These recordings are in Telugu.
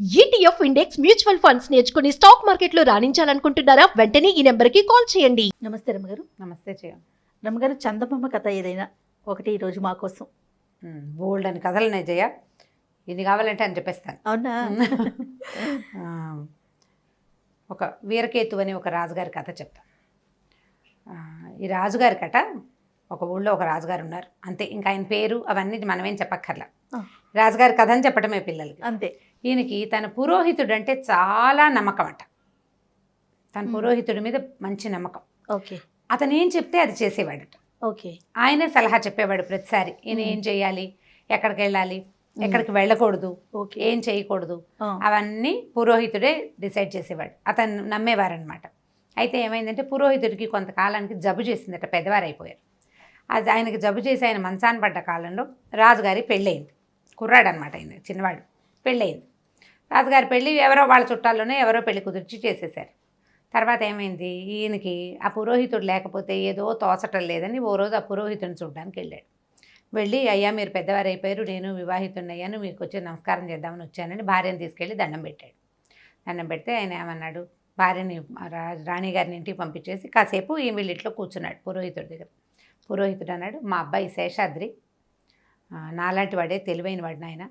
ఈటీఎఫ్ ఇండెక్స్ మ్యూచువల్ ఫండ్స్ నేర్చుకుని స్టాక్ మార్కెట్లో రాణించాలనుకుంటున్నారా? వెంటనే ఈ నెంబర్కి కాల్ చేయండి. నమస్తే రమ్మగారు. నమస్తే చేయ. రమ్మగారు, చందమామ కథ ఏదైనా ఒకటి ఈరోజు మా కోసం. బోల్డ్ అని కథలు ఉన్నాయి జయ, ఇన్ని కావాలంటే అని చెప్పేస్తాను. అవునా? ఆ, ఒక వీరకేతు అని ఒక రాజుగారి కథ చెప్తా. ఈ రాజుగారి కథ, ఒక ఊళ్ళో ఒక రాజుగారు ఉన్నారు అంతే, ఇంకా ఆయన పేరు అవన్నీ మనమేం చెప్పక్కర్లా. రాజుగారి కథ అని చెప్పటమే పిల్లలకి అంతే. ఈయనకి తన పురోహితుడు అంటే చాలా నమ్మకం అట. తన పురోహితుడి మీద మంచి నమ్మకం. ఓకే. అతను ఏం చెప్తే అది చేసేవాడట. ఓకే. ఆయనే సలహా చెప్పేవాడు ప్రతిసారి. ఈయన ఏం చేయాలి, ఎక్కడికి వెళ్ళాలి, ఎక్కడికి వెళ్ళకూడదు, ఏం చేయకూడదు, అవన్నీ పురోహితుడే డిసైడ్ చేసేవాడు. అతను నమ్మేవారనమాట. అయితే ఏమైందంటే పురోహితుడికి కొంతకాలానికి జబ్బు చేసిందట, పెద్దవారు అయిపోయారు. అది ఆయనకి జబ్బు చేసి ఆయన మంచాన పడ్డ కాలంలో రాజుగారి పెళ్ళయింది. కుర్రాడు అనమాట, ఆయన చిన్నవాడు. పెళ్ళయింది. రాజుగారి పెళ్ళి ఎవరో వాళ్ళ చుట్టాల్లోనే ఎవరో పెళ్లి కుదిర్చి చేసేసారు. తర్వాత ఏమైంది, ఈయనకి ఆ పురోహితుడు లేకపోతే ఏదో తోచటం లేదని ఓ రోజు ఆ పురోహితుడిని చూడడానికి వెళ్ళాడు. వెళ్ళి, అయ్యా మీరు పెద్దవారు అయిపోయారు, నేను వివాహితుడిని అయ్యాను, మీకు వచ్చి నమస్కారం చేద్దామని వచ్చానని భార్యను తీసుకెళ్ళి దండం పెట్టాడు. దండం పెడితే ఆయన ఏమన్నాడు, భార్యని రాణిగారిని ఇంటికి పంపించేసి కాసేపు ఈ వీళ్ళింట్లో కూర్చున్నాడు పురోహితుడి దగ్గర. పురోహితుడు అన్నాడు, మా అబ్బాయి శేషాద్రి నాలాంటి వాడే, తెలివైన వాడిని, ఆయన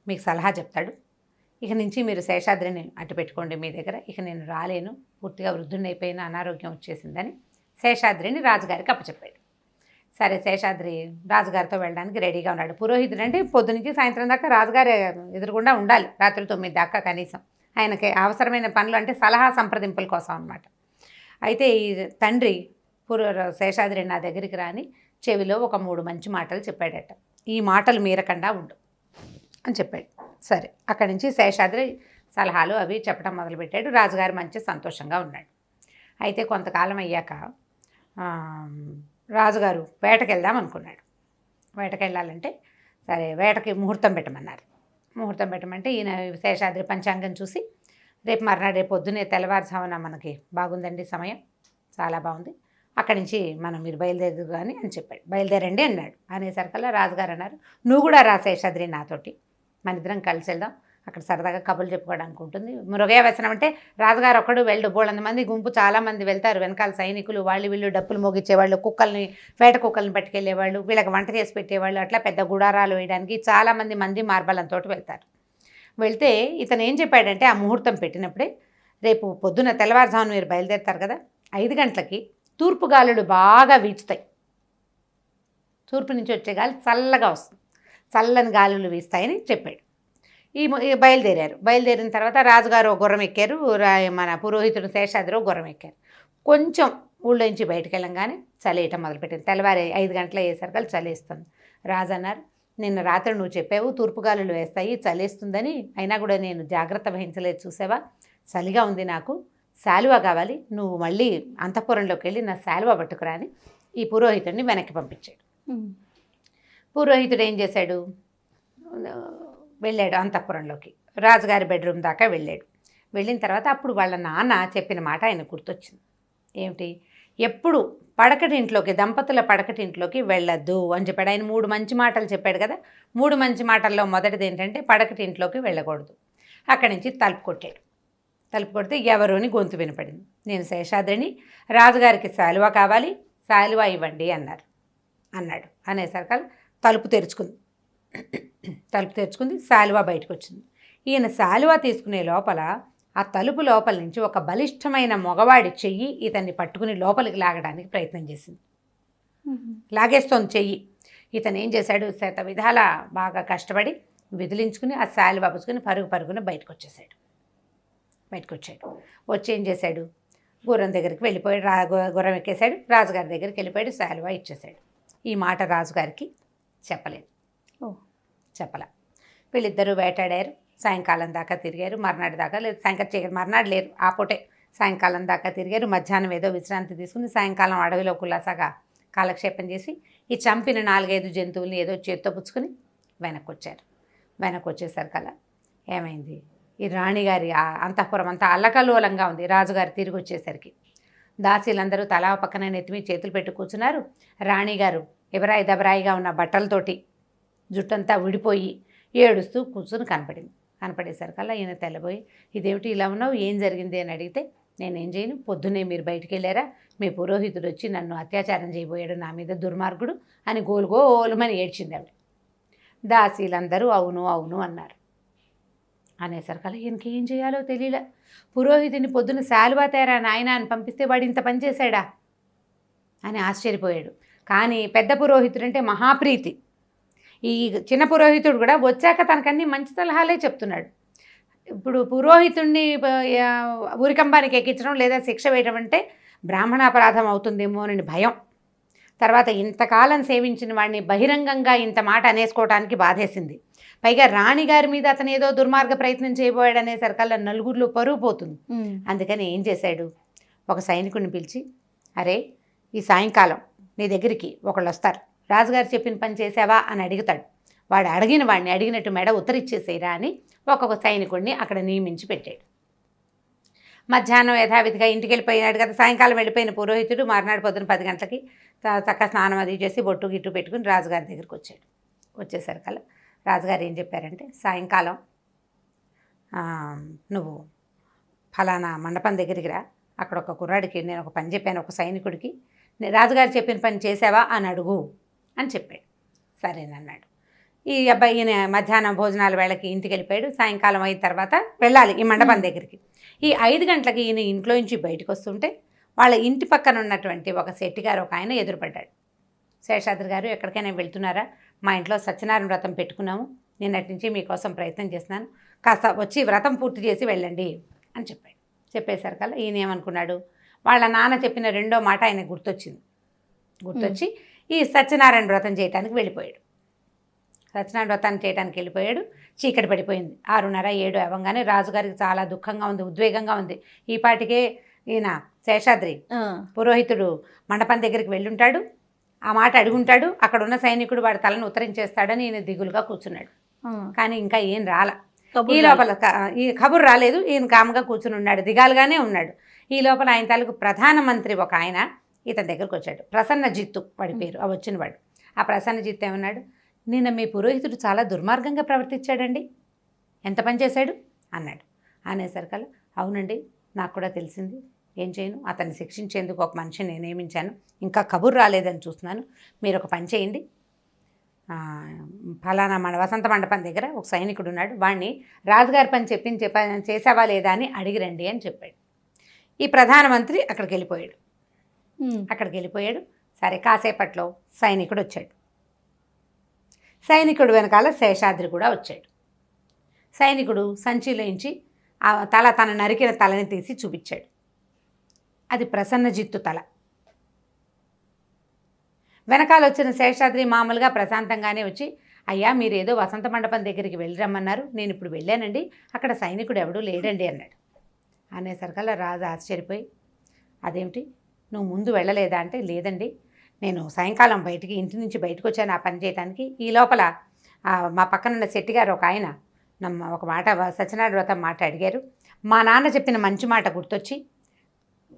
మీకు సలహా చెప్తాడు. ఇక నుంచి మీరు శేషాద్రిని అట్టు పెట్టుకోండి మీ దగ్గర, ఇక నేను రాలేను, పూర్తిగా వృద్ధుడిని అయిపోయిన, అనారోగ్యం వచ్చేసిందని శేషాద్రిని రాజుగారికి అప్పచెప్పాడు. సరే, శేషాద్రి రాజుగారితో వెళ్ళడానికి రెడీగా ఉన్నాడు. పురోహితుడు అంటే పొద్దు నుంచి సాయంత్రం దాకా రాజుగారి ఎదురుగుండా ఉండాలి, రాత్రి 9 దాకా కనీసం. ఆయనకి అవసరమైన పనులు అంటే సలహా సంప్రదింపుల కోసం అన్నమాట. అయితే ఈ తండ్రి శేషాద్రి నా దగ్గరికి రాని చెవిలో ఒక 3 మంచి మాటలు చెప్పాడట. ఈ మాటలు మీరకుండా ఉండు అని చెప్పాడు. సరే, అక్కడి నుంచి శేషాద్రి సలహాలు అవి చెప్పడం మొదలుపెట్టాడు. రాజుగారు మంచి సంతోషంగా ఉన్నాడు. అయితే కొంతకాలం అయ్యాక రాజుగారు వేటకి వెళ్దాం అనుకున్నాడు. వేటకి వెళ్ళాలంటే సరే, వేటకి ముహూర్తం పెట్టమన్నారు. ముహూర్తం పెట్టమంటే ఈయన శేషాద్రి పంచాంగం చూసి, రేపు మర్నాడు, రేపు పొద్దునే తెల్లవారుజామున మనకి బాగుందండి సమయం, చాలా బాగుంది, అక్కడి నుంచి మీరు బయలుదేరదు కానీ అని చెప్పాడు. బయలుదేరండి అన్నాడు. అనేసరికల్లా రాజుగారు అన్నారు, నువ్వు కూడా రా శేషాద్రి నాతోటి, మన ఇద్దరం కలిసి వెళ్దాం, అక్కడ సరదాగా కబుర్లు చెప్పుకోవడానికి ఉంటుంది. మృగయ వ్యసనం అంటే రాజుగారు ఒక్కడు వెళ్ళు, బోళ్ళంత మంది గుంపు, చాలామంది వెళ్తారు, వెనకాల సైనికులు, వాళ్ళు వీళ్ళు డప్పులు మోగించేవాళ్ళు, కుక్కల్ని, వేట కుక్కల్ని పట్టుకెళ్ళేవాళ్ళు, వీళ్ళకి వంట చేసి పెట్టేవాళ్ళు, అట్లా పెద్ద గుడారాలు వేయడానికి చాలామంది మార్బలంతో వెళ్తారు. వెళ్తే ఇతను ఏం చెప్పాడంటే, ఆ ముహూర్తం పెట్టినప్పుడే, రేపు పొద్దున తెల్లవారుజామున మీరు బయలుదేరుతారు కదా, 5 గంటలకి తూర్పు గాలులు బాగా వీచుతాయి, తూర్పు నుంచి వచ్చే గాలి చల్లగా వస్తుంది, చల్లని గాలులు వీస్తాయని చెప్పాడు. బయలుదేరారు. బయలుదేరిన తర్వాత రాజుగారు ఒక గుర్రం ఎక్కారు, మన పురోహితుడు శేషాద్రి ఒక గుర్రం ఎక్కారు. కొంచెం ఊళ్ళో నుంచి బయటకు వెళ్ళంగానే చలేయటం మొదలుపెట్టింది. తెల్లవారి 5 గంటల అయ్యేసరికి చలేస్తుంది. రాజు అన్నారు, నిన్న రాత్రి నువ్వు చెప్పావు తూర్పుగాలులు వేస్తాయి, చలేస్తుందని, అయినా కూడా నేను జాగ్రత్త వహించలేదు, చూసావా, చలిగా ఉంది, నాకు శాలువా కావాలి, నువ్వు మళ్ళీ అంతఃపురంలోకి వెళ్ళి నా శాలువా పట్టుకురా అని ఈ పురోహితుడిని వెనక్కి పంపించాడు. పురోహితుడు ఏం చేశాడు, వెళ్ళాడు అంతఃపురంలోకి, రాజుగారి బెడ్రూమ్ దాకా వెళ్ళాడు. వెళ్ళిన తర్వాత అప్పుడు వాళ్ళ నాన్న చెప్పిన మాట ఆయన గుర్తొచ్చింది. ఏమిటి, ఎప్పుడు పడకటింట్లోకి, దంపతుల పడకటింట్లోకి వెళ్ళొద్దు అని చెప్పాడు. ఆయన 3 మంచి మాటలు చెప్పాడు కదా. 3 మంచి మాటల్లో మొదటిది ఏంటంటే పడకటింట్లోకి వెళ్ళకూడదు. అక్కడి నుంచి తలుపు కొట్టాడు. తలుపు కొడితే ఎవరోని గొంతు వినపడింది. నేను శేషాద్రిని, రాజుగారికి శాలువా కావాలి, శాలువా ఇవ్వండి అన్నాడు. అనేసరికి తలుపు తెరుచుకుంది, శాలువా బయటకు వచ్చింది. ఈయన శాలువా తీసుకునే లోపల ఆ తలుపు లోపల నుంచి ఒక బలిష్టమైన మగవాడి చెయ్యి ఇతన్ని పట్టుకుని లోపలికి లాగడానికి ప్రయత్నం చేసింది. లాగేస్తోంది చెయ్యి. ఇతను ఏం చేశాడు, శత విధాల బాగా కష్టపడి విదిలించుకుని ఆ శాలువా పుచ్చుకుని పరుగున బయటకు వచ్చాడు. వచ్చి ఏం చేశాడు, గుర్రం దగ్గరికి వెళ్ళిపోయాడు. గుర్రం ఎక్కేశాడు, రాజుగారి దగ్గరికి వెళ్ళిపోయాడు, శాలువా ఇచ్చేశాడు. ఈ మాట రాజుగారికి చెప్పలేదు. వీళ్ళిద్దరూ వేటాడారు, సాయంకాలం దాకా తిరిగారు, మర్నాడు దాకా లేదు, మర్నాడు లేరు, ఆ పూటే సాయంకాలం దాకా తిరిగారు. మధ్యాహ్నం ఏదో విశ్రాంతి తీసుకుని సాయంకాలం అడవిలో కులాసాగా కాలక్షేపం చేసి ఈ చంపిన 4-5 జంతువుల్ని ఏదో చేత్తో పుచ్చుకొని వెనక్కి వచ్చేసరికల్లా ఏమైంది, ఈ రాణిగారి అంతఃపురం అంతా అల్లకల్లోలంగా ఉంది. రాజుగారు తిరిగి వచ్చేసరికి దాసీలందరూ తలా పక్కన నెత్తిమి చేతులు పెట్టి కూర్చున్నారు. రాణిగారు ఎవరాయి దబరాయిగా ఉన్న బట్టలతోటి జుట్టంతా విడిపోయి ఏడుస్తూ కూర్చుని కనపడింది. కనపడేసరికల్లా ఈయన తెల్లబోయి, ఇదేమిటి ఇలా ఉన్నావు, ఏం జరిగింది అని అడిగితే, నేనేం చేయను, పొద్దున్నే మీరు బయటికి వెళ్ళారా, మీ పురోహితుడు వచ్చి నన్ను అత్యాచారం చేయబోయాడు, నా మీద దుర్మార్గుడు అని గోలుమని ఏడ్చింది ఆవిడ. దాసీలందరూ అవును అవును అన్నారు. అనేసరికల్లా ఈయనకి ఏం చేయాలో తెలియలే. పురోహితుని పొద్దున శాలువా తేరా నాయన అని పంపిస్తే వాడు ఇంత పని చేశాడా అని ఆశ్చర్యపోయాడు. కానీ పెద్ద పురోహితుడు అంటే మహాప్రీతి. ఈ చిన్న పురోహితుడు కూడా వచ్చాక తనకన్నీ మంచి సలహాలే చెప్తున్నాడు. ఇప్పుడు పురోహితుడిని ఊరికంబానికి ఎక్కించడం లేదా శిక్ష వేయడం అంటే బ్రాహ్మణాపరాధం అవుతుందేమో అని భయం. తర్వాత ఇంతకాలం సేవించిన వాడిని బహిరంగంగా ఇంత మాట అనేసుకోవడానికి బాధేసింది. పైగా రాణిగారి మీద అతను ఏదో దుర్మార్గ ప్రయత్నం చేయబోయాడు అనేసరికల్లా నలుగురిలో పరువు పోతుంది. అందుకని ఏం చేశాడు, ఒక సైనికుడిని పిలిచి, అరే ఈ సాయంకాలం నీ దగ్గరికి ఒకళ్ళు వస్తారు, రాజుగారు చెప్పిన పని చేసావా అని అడుగుతాడు. వాడు అడిగిన వాడిని అడిగినట్టు మెడ ఉత్తరిచ్చేసేరా అని ఒక్కొక్క సైనికుడిని అక్కడ నియమించి పెట్టాడు. మధ్యాహ్నం యథావిధిగా ఇంటికి వెళ్ళిపోయినాడు కదా. సాయంకాలం వెళ్ళిపోయిన పురోహితుడు మర్నాడు పొద్దున 10 గంటలకి చక్కగా స్నానం అది చేసి బొట్టు గిట్టు పెట్టుకుని రాజుగారి దగ్గరికి వచ్చాడు. వచ్చేసరికల్లా రాజుగారు ఏం చెప్పారంటే, సాయంకాలం నువ్వు ఫలానా మండపం దగ్గరికి రా, అక్కడ ఒక కుర్రాడికి నేను ఒక పని చెప్పాను, ఒక సైనికుడికి, రాజుగారు చెప్పిన పని చేసావా అని అడుగు అని చెప్పాడు. సరేనన్నాడు. ఈ అబ్బాయి ఈయన మధ్యాహ్నం భోజనాల వేళకి ఇంటికి వెళ్ళిపోయాడు. సాయంకాలం అయిన తర్వాత వెళ్ళాలి ఈ మండపం దగ్గరికి. ఈ 5 గంటలకి ఈయన ఇంట్లో నుంచి బయటకు వస్తుంటే వాళ్ళ ఇంటి పక్కన ఉన్నటువంటి ఒక శెట్టి గారు ఒక ఆయన ఎదురుపడ్డాడు. శేషాద్రి గారు ఎక్కడికైనా వెళ్తున్నారా, మా ఇంట్లో సత్యనారాయణ వ్రతం పెట్టుకున్నాము, నిన్నటి నుంచి మీకోసం ప్రయత్నం చేస్తున్నాను, కాస్త వచ్చి వ్రతం పూర్తి చేసి వెళ్ళండి అని చెప్పాడు. చెప్పేసరికల్లా ఈయన ఏమనుకున్నాడు, వాళ్ళ నాన్న చెప్పిన రెండో మాట ఆయన గుర్తొచ్చి ఈ సత్యనారాయణ వ్రతం చేయడానికి వెళ్ళిపోయాడు. సత్యనారాయణ వ్రతాన్ని చేయడానికి వెళ్ళిపోయాడు. చీకటి పడిపోయింది. 6:30 7 అవ్వగానే రాజుగారికి చాలా దుఃఖంగా ఉంది, ఉద్వేగంగా ఉంది. ఈ పాటికే ఈయన శేషాద్రి పురోహితుడు మండపం దగ్గరికి వెళ్ళుంటాడు, ఆ మాట అడుగుంటాడు, అక్కడ ఉన్న సైనికుడు వాడి తలను ఉత్తరించేస్తాడని ఈయన దిగులుగా కూర్చున్నాడు. కానీ ఇంకా ఏం రాలా. ఈ లోపల ఈ కబురు రాలేదు. ఈయన కామ్గా కూర్చుని ఉన్నాడు, దిగాలుగానే ఉన్నాడు. ఈ లోపల ఆయన తాలూకు ప్రధానమంత్రి ఒక ఆయన ఇతని దగ్గరకు వచ్చాడు. ప్రసన్నజిత్తు వాడి పేరు, ఆ వచ్చిన వాడు. ఆ ప్రసన్నజిత్తు ఏమన్నాడు, నిన్న మీ పురోహితుడు చాలా దుర్మార్గంగా ప్రవర్తించాడండి, ఎంత పని చేశాడు అన్నాడు. అనేసరికల్లా అవునండి, నాకు కూడా తెలిసింది, ఏం చేయను, అతన్ని శిక్షించేందుకు ఒక మనిషిని నేను నియమించాను, ఇంకా కబురు రాలేదని చూస్తున్నాను, మీరు ఒక పని చేయండి, ఫలానా మన వసంత మండపం దగ్గర ఒక సైనికుడు ఉన్నాడు, వాడిని రాజుగారి పని చేసావా లేదా అని అడిగిరండి అని చెప్పాడు. ఈ ప్రధానమంత్రి అక్కడికి వెళ్ళిపోయాడు. సరే, కాసేపట్లో సైనికుడు వచ్చాడు. సైనికుడు వెనకాల శేషాద్రి కూడా వచ్చాడు. సైనికుడు సంచిలోంచి ఆ తన నరికిన తలని తీసి చూపించాడు. అది ప్రసన్నజిత్తు తల. వెనకాల వచ్చిన శేషాద్రి మామూలుగా ప్రశాంతంగానే వచ్చి, అయ్యా మీరు ఏదో వసంత మండపం దగ్గరికి వెళ్ళరమ్మన్నారు, నేను ఇప్పుడు వెళ్ళానండి, అక్కడ సైనికుడు ఎవడూ లేడండి అన్నాడు. అనేసరికల్లా రాజు ఆశ్చర్యపోయి, అదేమిటి నువ్వు ముందు వెళ్ళలేదా అంటే, లేదండి, నేను సాయంకాలం ఇంటి నుంచి బయటకు వచ్చాను ఆ పని చేయడానికి. ఈ లోపల మా పక్కనున్న శెట్టి గారు ఒక ఆయన ఒక మాట సత్యనారాయణ వ్రతం మాట అడిగారు, మా నాన్న చెప్పిన మంచి మాట గుర్తొచ్చి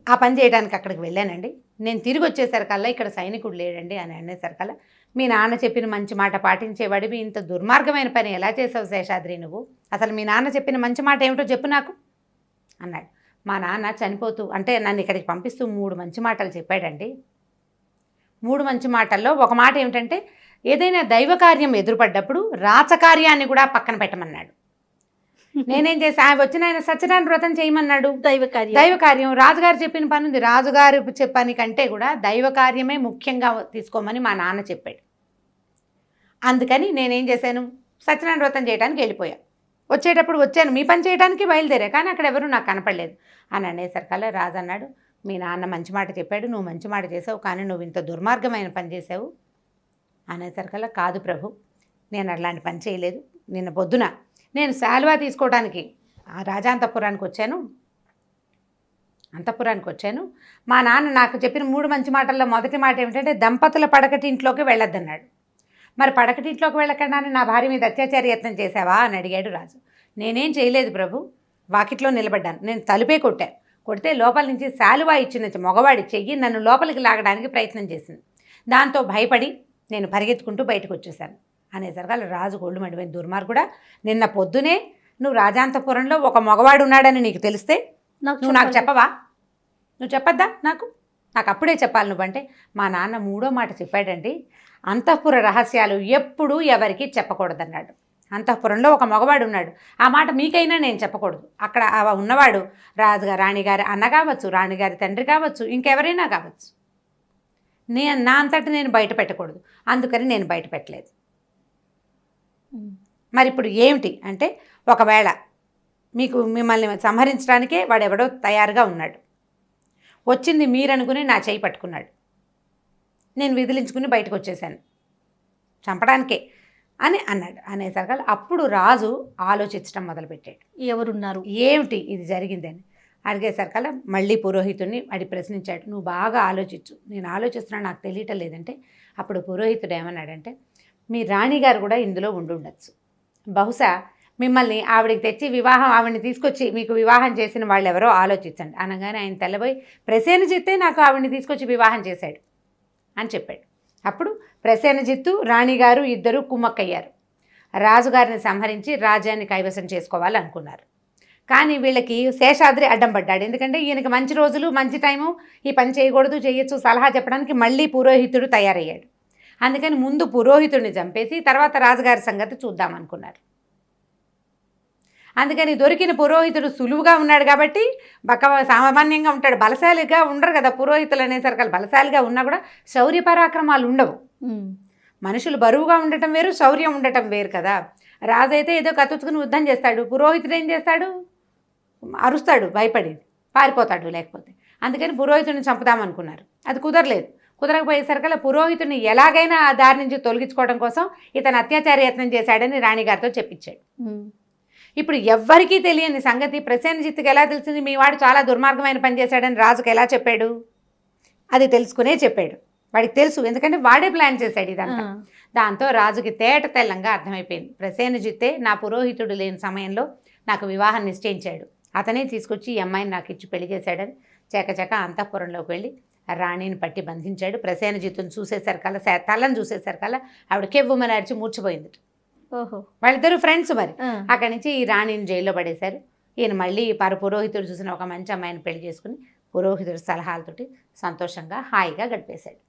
ఆ పని చేయడానికి అక్కడికి వెళ్ళానండి, నేను తిరిగి వచ్చేసరికల్లా ఇక్కడ సైనికుడు లేడండి అని అనేసరికల్లా, మీ నాన్న చెప్పిన మంచి మాట పాటించేవాడివి ఇంత దుర్మార్గమైన పని ఎలా చేసావు శేషాద్రి నువ్వు, అసలు మీ నాన్న చెప్పిన మంచి మాట ఏమిటో చెప్పు నాకు అన్నాడు. మా నాన్న చనిపోతూ అంటే నన్ను ఇక్కడికి పంపిస్తూ 3 మంచి మాటలు చెప్పాడండి. 3 మంచి మాటల్లో ఒక మాట ఏమిటంటే, ఏదైనా దైవ కార్యం ఎదురుపడ్డప్పుడు రాచకార్యాన్ని కూడా పక్కన పెట్టమన్నాడు. నేనేం చేసి వచ్చిన ఆయన సత్యనారాయణ వ్రతం చేయమన్నాడు. దైవ కార్యం రాజుగారు చెప్పిన పని ఉంది, రాజుగారు చెప్పని కంటే కూడా దైవ కార్యమే ముఖ్యంగా తీసుకోమని మా నాన్న చెప్పాడు. అందుకని నేనేం చేశాను, సత్యనారాయణ వ్రతం చేయడానికి వెళ్ళిపోయా. వచ్చేటప్పుడు వచ్చాను, మీ పని చేయడానికి బయలుదేరా, కానీ అక్కడ ఎవరు నాకు కనపడలేదు అని అనేసరికల్లా రాజు అన్నాడు, మీ నాన్న మంచి మాట చెప్పాడు, నువ్వు మంచి మాట చేసావు, కానీ నువ్వు ఇంత దుర్మార్గమైన పని చేసావు అనేసరికల్లా, కాదు ప్రభు, నేను అలాంటి పని చేయలేదు, నిన్న పొద్దున నేను శాలువా తీసుకోవడానికి రాజాంతపురానికి వచ్చాను, మా నాన్న నాకు చెప్పిన 3 మంచి మాటల్లో మొదటి మాట ఏమిటంటే, దంపతుల పడకటింట్లోకి వెళ్ళొద్దన్నాడు. మరి పడకటింట్లోకి వెళ్ళకుండా నా భార్య మీద అత్యాచార యత్నం చేసావా అని అడిగాడు రాజు. నేనేం చేయలేదు ప్రభు, వాకిట్లో నిలబడ్డాను, నేను తలుపే కొడితే లోపల నుంచి శాలువా ఇచ్చిన మగవాడి చెయ్యి నన్ను లోపలికి లాగడానికి ప్రయత్నం చేసింది, దాంతో భయపడి నేను పరిగెత్తుకుంటూ బయటకు వచ్చేసాను అనేసరికి రాజు గోళ్ళు మండిపోయింది. దుర్మార్గుడా, నిన్న పొద్దునే నువ్వు రాజాంతపురంలో ఒక మగవాడు ఉన్నాడని నీకు తెలిస్తే నువ్వు నాకు చెప్పవా? నువ్వు చెప్పొద్దా? నాకు అప్పుడే చెప్పాలి నువ్వంటే. మా నాన్న 3వ మాట చెప్పాడండి, అంతఃపుర రహస్యాలు ఎప్పుడూ ఎవరికి చెప్పకూడదన్నాడు. అంతఃపురంలో ఒక మగవాడు ఉన్నాడు, ఆ మాట మీకైనా నేను చెప్పకూడదు. అక్కడ ఉన్నవాడు రాజుగారు రాణిగారి అన్న కావచ్చు, రాణిగారి తండ్రి కావచ్చు, ఇంకెవరైనా కావచ్చు. నా అంతటి నేను బయట పెట్టకూడదు, అందుకని నేను బయట పెట్టలేదు. మరి ఇప్పుడు ఏమిటి అంటే, ఒకవేళ మిమ్మల్ని సంహరించడానికే వాడెవడో తయారుగా ఉన్నాడు, వచ్చింది మీరనుకుని నా చేయి పట్టుకున్నాడు, నేను విదిలించుకుని బయటకు వచ్చేసాను చంపడానికే అని అన్నాడు. అనేసరికి అప్పుడు రాజు ఆలోచించడం మొదలుపెట్టాడు, ఎవరున్నారు, ఏమిటి ఇది జరిగిందని. అడిగేసరికల్లా మళ్ళీ పురోహితుడిని అడి ప్రశ్నించాడు, నువ్వు బాగా ఆలోచించు, నేను ఆలోచిస్తున్నా నాకు తెలియటం లేదంటే. అప్పుడు పురోహితుడు ఏమన్నాడంటే, మీ రాణిగారు కూడా ఇందులో ఉండుండొచ్చు, బహుశా మిమ్మల్ని ఆవిడికి తెచ్చి ఆవిడని తీసుకొచ్చి మీకు వివాహం చేసిన వాళ్ళు ఎవరో ఆలోచించండి అనగానే ఆయన తెల్లబోయి, ప్రసేనజిత్తే నాకు ఆవిడని తీసుకొచ్చి వివాహం చేశాడు అని చెప్పాడు. అప్పుడు ప్రసేనజిత్తు రాణిగారు ఇద్దరు కుమ్మక్కయ్యారు, రాజుగారిని సంహరించి రాజ్యాన్ని కైవసం చేసుకోవాలనుకున్నారు. కానీ వీళ్ళకి శేషాద్రి అడ్డం పడ్డాడు. ఎందుకంటే ఈయనకి మంచి రోజులు మంచి టైము, ఈ పని చేయకూడదు చేయొచ్చు సలహా చెప్పడానికి మళ్ళీ పురోహితుడు తయారయ్యాడు. అందుకని ముందు పురోహితుడిని చంపేసి తర్వాత రాజుగారి సంగతి చూద్దామనుకున్నారు. అందుకని దొరికిన పురోహితుడు సులువుగా ఉన్నాడు కాబట్టి సామాన్యంగా ఉంటాడు, బలశాలిగా ఉండరు కదా పురోహితులు అనేసరికి. బలశాలిగా ఉన్నా కూడా శౌర్య పరాక్రమాలు ఉండవు. మనుషులు బరువుగా ఉండటం వేరు, శౌర్యం ఉండటం వేరు కదా. రాజు అయితే ఏదో కత్తుకుని యుద్ధం చేస్తాడు, పురోహితుడు ఏం చేస్తాడు, అరుస్తాడు, భయపడి పారిపోతాడు లేకపోతే. అందుకని పురోహితుడిని చంపుదామనుకున్నారు, అది కుదరలేదు. కుదరకపోయేసరికల్లా పురోహితుడిని ఎలాగైనా ఆ దారి నుంచి తొలగించుకోవడం కోసం ఇతను అత్యాచార యత్నం చేశాడని రాణిగారితో చెప్పించాడు. ఇప్పుడు ఎవ్వరికీ తెలియని సంగతి ప్రసేనజిత్తుకి ఎలా తెలిసింది, మీ వాడు చాలా దుర్మార్గమైన పని చేశాడని రాజుకు ఎలా చెప్పాడు, అది తెలుసుకునే చెప్పాడు. వాడికి తెలుసు, ఎందుకంటే వాడే ప్లాన్ చేశాడు ఇదంతా. దాంతో రాజుకి తెల్లంగా అర్థమైపోయింది, ప్రసేనజిత్తే నా పురోహితుడు లేని సమయంలో నాకు వివాహం నిశ్చయించాడు, అతనే తీసుకొచ్చి ఈ అమ్మాయిని నాకు ఇచ్చి పెళ్లి చేశాడని చకచక అంతఃపురంలోకి వెళ్ళి రాణిని పట్టి బంధించాడు. ప్రసేనజిత్తుని చూసేసరికల్లా తలను చూసేసరికల్లా ఆవిడ కెవ్వుమని అరిచి మూర్చిపోయింది. ఓహో, వాళ్ళిద్దరు ఫ్రెండ్స్. మరి అక్కడి నుంచి ఈ రాణిని జైల్లో పడేశారు. ఈయన మళ్ళీ పురోహితుడు చూసిన ఒక మంచి అమ్మాయిని పెళ్లి చేసుకుని పురోహితుడి సలహాలతోటి సంతోషంగా హాయిగా గడిపేశాడు.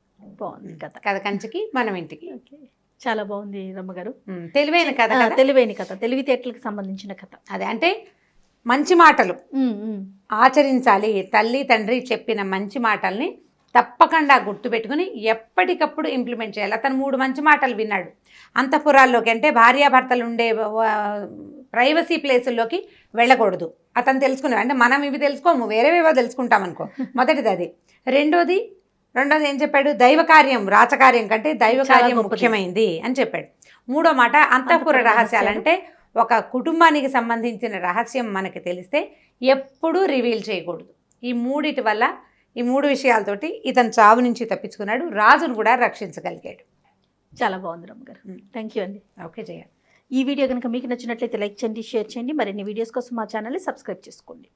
బాగుంది కథ. కథ కంచికి మనం ఇంటికి. చాలా బాగుంది రమ్మగారు, తెలివైన కథ, తెలివైన కథ, తెలివితేటలకు సంబంధించిన కథ. అదే అంటే మంచి మాటలు ఆచరించాలి. తల్లి తండ్రి చెప్పిన మంచి మాటల్ని తప్పకుండా గుర్తుపెట్టుకుని ఎప్పటికప్పుడు ఇంప్లిమెంట్ చేయాలి. అతను 3 మంచి మాటలు విన్నాడు. అంతఃపురాల్లోకి అంటే భార్యాభర్తలు ఉండే ప్రైవసీ ప్లేసుల్లోకి వెళ్ళకూడదు అతను తెలుసుకున్నాడు. అంటే మనం ఇవి తెలుసుకోము, వేరేవేవో తెలుసుకుంటాం అనుకో. మొదటిది అది. రెండోది ఏం చెప్పాడు, దైవకార్యం రాచకార్యం కంటే దైవకార్యం ముఖ్యమైంది అని చెప్పాడు. 3వ మాట అంతఃపుర రహస్యాలంటే ఒక కుటుంబానికి సంబంధించిన రహస్యం మనకి తెలిస్తే ఎప్పుడూ రివీల్ చేయకూడదు. ఈ 3 వల్ల, ఈ 3 విషయాలతోటి ఇతను చావు నుంచి తప్పించుకున్నాడు, రాజును కూడా రక్షించగలిగాడు. చాలా బాగుంది రమ్మగారు, థ్యాంక్ యూ అండి. ఓకే జయ. ఈ వీడియో కనుక మీకు నచ్చినట్లయితే లైక్ చేయండి, షేర్ చేయండి. మరిన్ని వీడియోస్ కోసం మా ఛానల్ని సబ్స్క్రైబ్ చేసుకోండి.